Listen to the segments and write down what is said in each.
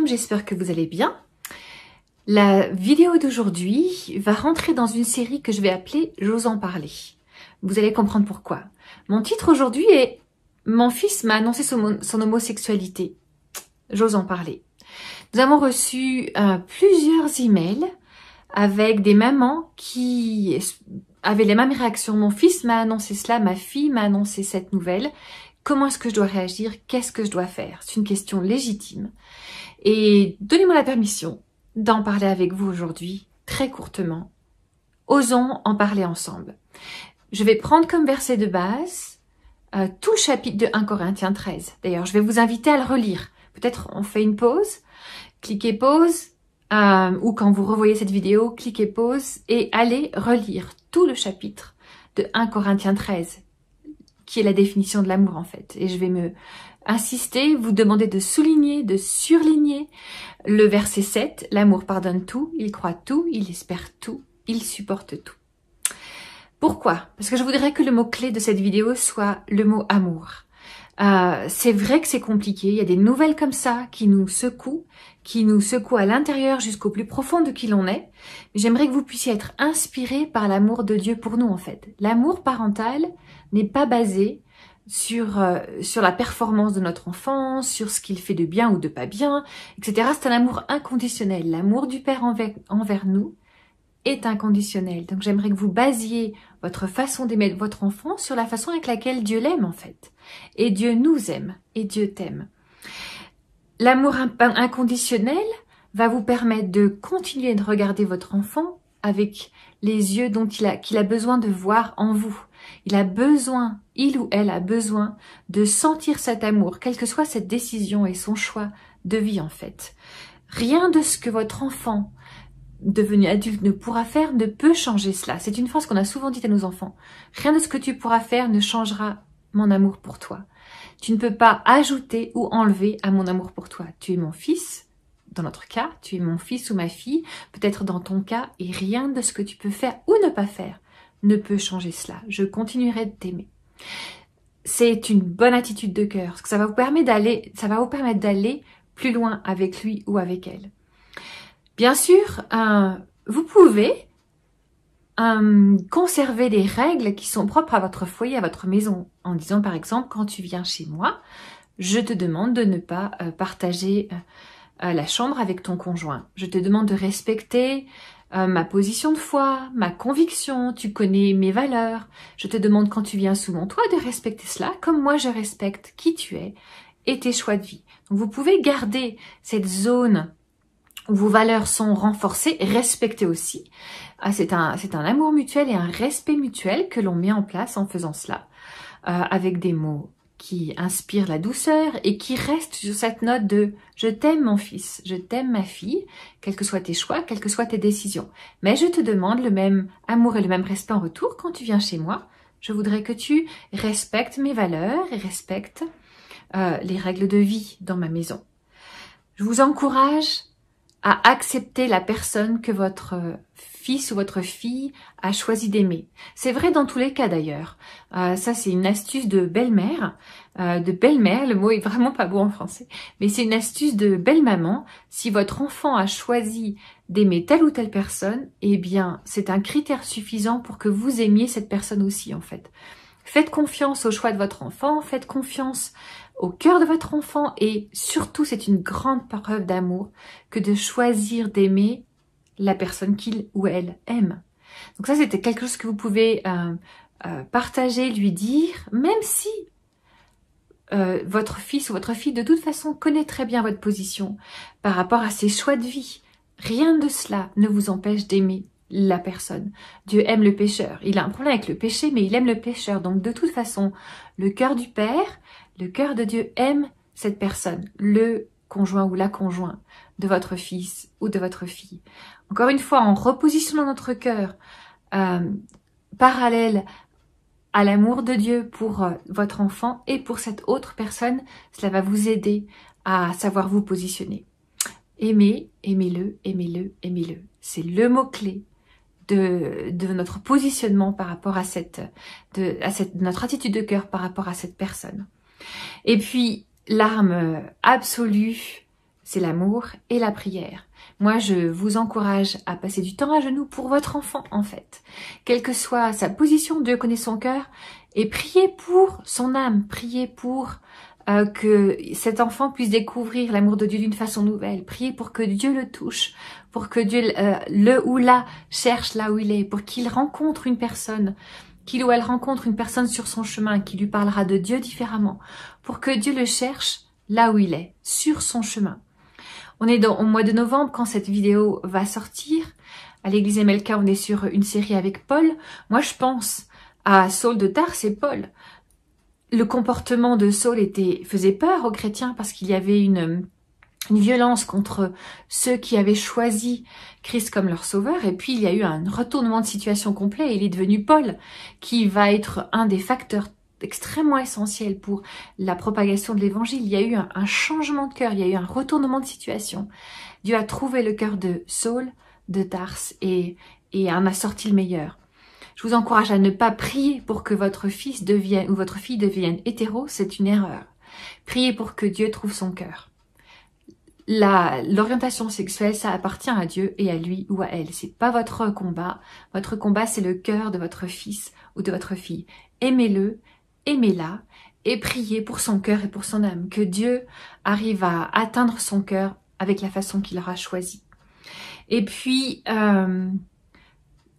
Myriam, j'espère que vous allez bien. La vidéo d'aujourd'hui va rentrer dans une série que je vais appeler « J'ose en parler ». Vous allez comprendre pourquoi. Mon titre aujourd'hui est « Mon fils m'a annoncé son homosexualité ». J'ose en parler. Nous avons reçu plusieurs emails avec des mamans qui avaient les mêmes réactions. Mon fils m'a annoncé cela, ma fille m'a annoncé cette nouvelle. Comment est-ce que je dois réagir? Qu'est-ce que je dois faire? C'est une question légitime. Et donnez-moi la permission d'en parler avec vous aujourd'hui, très courtement. Osons en parler ensemble. Je vais prendre comme verset de base tout le chapitre de 1 Corinthiens 13. D'ailleurs, je vais vous inviter à le relire. Peut-être on fait une pause, cliquez pause, ou quand vous revoyez cette vidéo, cliquez pause et allez relire tout le chapitre de 1 Corinthiens 13. Qui est la définition de l'amour en fait. Et je vais me insister, vous demander de souligner, de surligner le verset 7. L'amour pardonne tout, il croit tout, il espère tout, il supporte tout. Pourquoi? Parce que je voudrais que le mot-clé de cette vidéo soit le mot amour. C'est vrai que c'est compliqué, il y a des nouvelles comme ça qui nous secouent à l'intérieur jusqu'au plus profond de qui l'on est. Mais j'aimerais que vous puissiez être inspirés par l'amour de Dieu pour nous en fait. L'amour parental n'est pas basé sur la performance de notre enfant, sur ce qu'il fait de bien ou de pas bien, etc. C'est un amour inconditionnel. L'amour du Père envers nous est inconditionnel. Donc j'aimerais que vous basiez votre façon d'aimer votre enfant sur la façon avec laquelle Dieu l'aime en fait. Et Dieu nous aime, et Dieu t'aime. L'amour inconditionnel va vous permettre de continuer de regarder votre enfant avec les yeux qu'il a besoin de voir en vous. Il ou elle a besoin de sentir cet amour, quelle que soit cette décision et son choix de vie en fait. Rien de ce que votre enfant devenu adulte ne pourra faire ne peut changer cela. C'est une phrase qu'on a souvent dite à nos enfants. Rien de ce que tu pourras faire ne changera mon amour pour toi. Tu ne peux pas ajouter ou enlever à mon amour pour toi. Tu es mon fils, dans notre cas, tu es mon fils ou ma fille, peut-être dans ton cas, et rien de ce que tu peux faire ou ne pas faire ne peut changer cela. Je continuerai de t'aimer. C'est une bonne attitude de cœur, parce que ça va vous permettre d'aller plus loin avec lui ou avec elle. Bien sûr, vous pouvez conserver des règles qui sont propres à votre foyer, à votre maison. En disant par exemple, quand tu viens chez moi, je te demande de ne pas partager la chambre avec ton conjoint. Je te demande de respecter ma position de foi, ma conviction, tu connais mes valeurs. Je te demande quand tu viens sous mon toit de respecter cela, comme moi je respecte qui tu es et tes choix de vie. Donc vous pouvez garder cette zone où vos valeurs sont renforcées, respectées aussi. C'est un amour mutuel et un respect mutuel que l'on met en place en faisant cela, avec des mots qui inspirent la douceur et qui restent sur cette note de « je t'aime mon fils, je t'aime ma fille », quels que soient tes choix, quelles que soient tes décisions. Mais je te demande le même amour et le même respect en retour quand tu viens chez moi. Je voudrais que tu respectes mes valeurs et respectes les règles de vie dans ma maison. Je vous encourage à accepter la personne que votre fils ou votre fille a choisi d'aimer. C'est vrai dans tous les cas d'ailleurs. Ça c'est une astuce de belle-mère. Le mot est vraiment pas beau en français. Mais c'est une astuce de belle-maman. Si votre enfant a choisi d'aimer telle ou telle personne, eh bien c'est un critère suffisant pour que vous aimiez cette personne aussi en fait. Faites confiance au choix de votre enfant, faites confiance au cœur de votre enfant et surtout c'est une grande preuve d'amour que de choisir d'aimer la personne qu'il ou elle aime. Donc ça c'était quelque chose que vous pouvez partager, lui dire, même si votre fils ou votre fille de toute façon connaît très bien votre position par rapport à ses choix de vie. Rien de cela ne vous empêche d'aimer la personne. Dieu aime le pécheur. Il a un problème avec le péché, mais il aime le pécheur. Donc de toute façon, le cœur du Père, le cœur de Dieu aime cette personne, le conjoint ou la conjointe de votre fils ou de votre fille. Encore une fois, en repositionnant notre cœur parallèle à l'amour de Dieu pour votre enfant et pour cette autre personne, cela va vous aider à savoir vous positionner. Aimez, aimez-le, aimez-le, aimez-le. C'est le mot-clé de notre positionnement par rapport à notre attitude de cœur par rapport à cette personne. Et puis, l'arme absolue, c'est l'amour et la prière. Moi, je vous encourage à passer du temps à genoux pour votre enfant, en fait. Quelle que soit sa position, Dieu connaît son cœur. Et priez pour son âme, priez pour que cet enfant puisse découvrir l'amour de Dieu d'une façon nouvelle. Priez pour que Dieu le touche, pour que Dieu le ou la cherche là où il est, pour qu'il rencontre une personne, qu'il ou elle rencontre une personne sur son chemin qui lui parlera de Dieu différemment, pour que Dieu le cherche là où il est, sur son chemin. On est au mois de novembre quand cette vidéo va sortir. À l'église MLK, on est sur une série avec Paul. Moi, je pense à Saul de Tarse et Paul. Le comportement de Saul faisait peur aux chrétiens parce qu'il y avait une violence contre ceux qui avaient choisi Christ comme leur sauveur. Et puis, il y a eu un retournement de situation complet. Il est devenu Paul, qui va être un des facteurs extrêmement essentiels pour la propagation de l'évangile. Il y a eu un changement de cœur, il y a eu un retournement de situation. Dieu a trouvé le cœur de Saul, de Tarse, et en a sorti le meilleur. Je vous encourage à ne pas prier pour que votre fils devienne ou votre fille devienne hétéro, c'est une erreur. Priez pour que Dieu trouve son cœur. L'orientation sexuelle, ça appartient à Dieu et à lui ou à elle. C'est pas votre combat. Votre combat, c'est le cœur de votre fils ou de votre fille. Aimez-le, aimez-la et priez pour son cœur et pour son âme. Que Dieu arrive à atteindre son cœur avec la façon qu'il aura choisie. Et puis,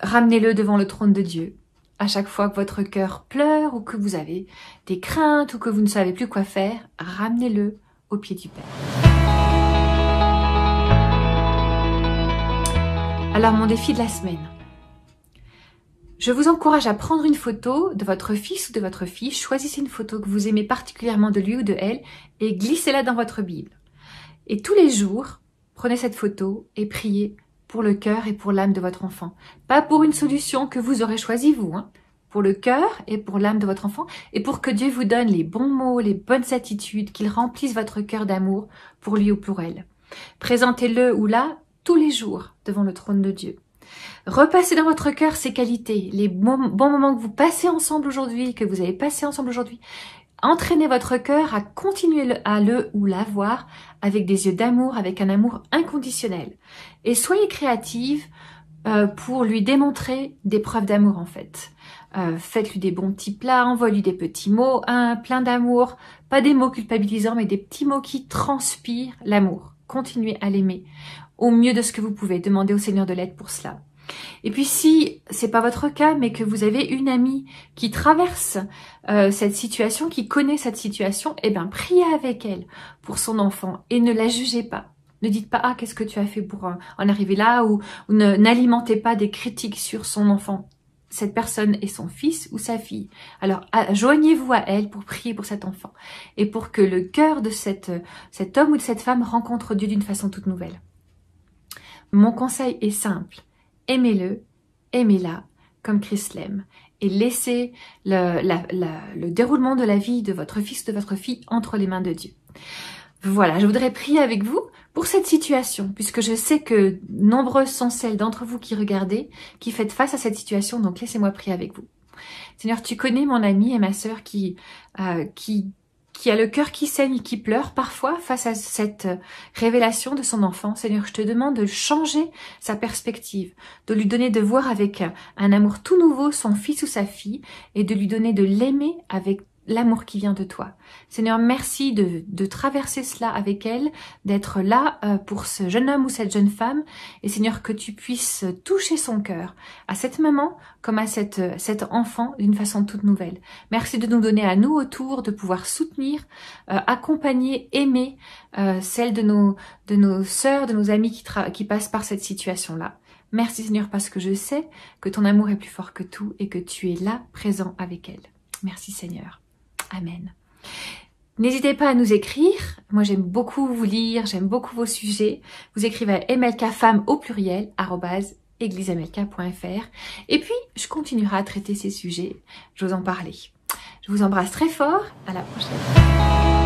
ramenez-le devant le trône de Dieu. À chaque fois que votre cœur pleure ou que vous avez des craintes ou que vous ne savez plus quoi faire, ramenez-le au pied du Père. Alors, mon défi de la semaine. Je vous encourage à prendre une photo de votre fils ou de votre fille. Choisissez une photo que vous aimez particulièrement de lui ou de elle et glissez-la dans votre Bible. Et tous les jours, prenez cette photo et priez pour le cœur et pour l'âme de votre enfant. Pas pour une solution que vous aurez choisie vous, hein. Pour le cœur et pour l'âme de votre enfant et pour que Dieu vous donne les bons mots, les bonnes attitudes, qu'il remplisse votre cœur d'amour pour lui ou pour elle. Présentez-le ou là tous les jours devant le trône de Dieu. Repassez dans votre cœur ces qualités, les bons moments que vous passez ensemble aujourd'hui, que vous avez passé ensemble aujourd'hui. Entraînez votre cœur à continuer à le ou la voir avec des yeux d'amour, avec un amour inconditionnel. Et soyez créative pour lui démontrer des preuves d'amour en fait. Faites-lui des bons petits plats, envoyez-lui des petits mots, plein d'amour, pas des mots culpabilisants, mais des petits mots qui transpirent l'amour. Continuez à l'aimer au mieux de ce que vous pouvez. Demandez au Seigneur de l'aide pour cela. Et puis si c'est pas votre cas, mais que vous avez une amie qui traverse cette situation, qui connaît cette situation, eh bien priez avec elle pour son enfant et ne la jugez pas. Ne dites pas « Ah, qu'est-ce que tu as fait pour en arriver là ?» ou n'alimentez pas des critiques sur son enfant. Cette personne est son fils ou sa fille. Alors, joignez-vous à elle pour prier pour cet enfant et pour que le cœur de cet homme ou de cette femme rencontre Dieu d'une façon toute nouvelle. Mon conseil est simple. Aimez-le, aimez-la comme Christ l'aime et laissez le déroulement de la vie de votre fils ou de votre fille entre les mains de Dieu. Voilà, je voudrais prier avec vous pour cette situation, puisque je sais que nombreuses sont celles d'entre vous qui regardez, qui faites face à cette situation, donc laissez-moi prier avec vous. Seigneur, tu connais mon amie et ma sœur qui a le cœur qui saigne et qui pleure parfois face à cette révélation de son enfant. Seigneur, je te demande de changer sa perspective, de lui donner de voir avec un amour tout nouveau son fils ou sa fille et de lui donner de l'aimer avec l'amour qui vient de toi. Seigneur, merci de traverser cela avec elle, d'être là pour ce jeune homme ou cette jeune femme. Et Seigneur, que tu puisses toucher son cœur, à cette maman comme à cet enfant d'une façon toute nouvelle. Merci de nous donner à nous autour, de pouvoir soutenir, accompagner, aimer celles de nos sœurs, de nos amis qui passent par cette situation-là. Merci Seigneur parce que je sais que ton amour est plus fort que tout et que tu es là, présent avec elle. Merci Seigneur. Amen. N'hésitez pas à nous écrire. Moi, j'aime beaucoup vous lire, j'aime beaucoup vos sujets. Vous écrivez à mlkfemme au pluriel @églisemlk.fr. Et puis, je continuerai à traiter ces sujets. J'ose en parler. Je vous embrasse très fort. À la prochaine.